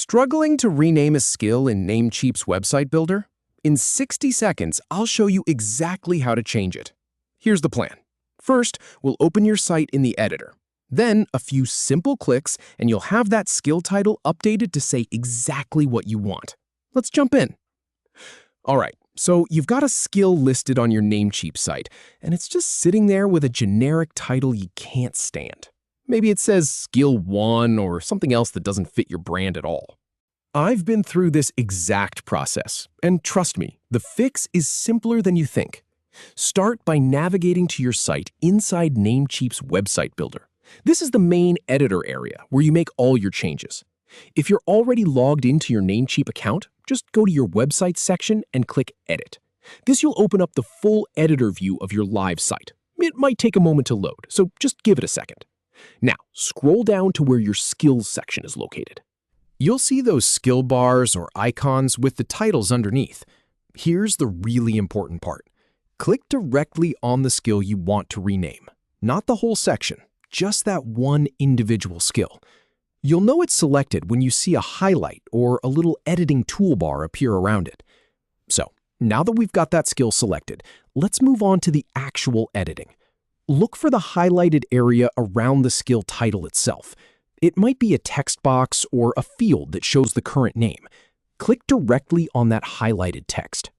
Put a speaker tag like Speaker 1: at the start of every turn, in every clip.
Speaker 1: Struggling to rename a skill in Namecheap's website builder? In 60 seconds, I'll show you exactly how to change it. Here's the plan. First, we'll open your site in the editor. Then, a few simple clicks, and you'll have that skill title updated to say exactly what you want. Let's jump in. All right, so you've got a skill listed on your Namecheap site, and it's just sitting there with a generic title you can't stand. Maybe it says Skill 1 or something else that doesn't fit your brand at all. I've been through this exact process, and trust me, the fix is simpler than you think. Start by navigating to your site inside Namecheap's website builder. This is the main editor area where you make all your changes. If you're already logged into your Namecheap account, just go to your website section and click Edit. This will open up the full editor view of your live site. It might take a moment to load, so just give it a second. Now, scroll down to where your Skills section is located. You'll see those skill bars or icons with the titles underneath. Here's the really important part. Click directly on the skill you want to rename. Not the whole section, just that one individual skill. You'll know it's selected when you see a highlight or a little editing toolbar appear around it. So, now that we've got that skill selected, let's move on to the actual editing. Look for the highlighted area around the skill title itself. It might be a text box or a field that shows the current name. Click directly on that highlighted text.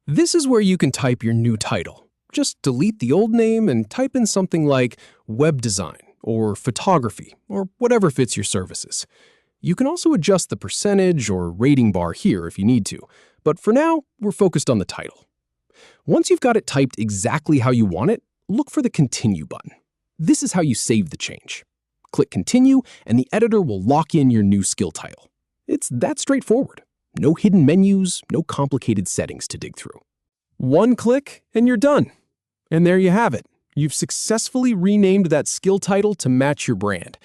Speaker 1: This is where you can type your new title. Just delete the old name and type in something like web design or photography or whatever fits your services. You can also adjust the percentage or rating bar here if you need to, but for now, we're focused on the title. Once you've got it typed exactly how you want it, look for the Continue button. This is how you save the change. Click Continue, and the editor will lock in your new skill title. It's that straightforward. No hidden menus, no complicated settings to dig through. One click, and you're done. And there you have it. You've successfully renamed that skill title to match your brand.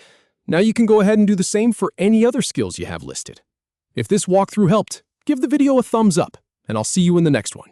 Speaker 1: Now you can go ahead and do the same for any other skills you have listed. If this walkthrough helped, give the video a thumbs up, and I'll see you in the next one.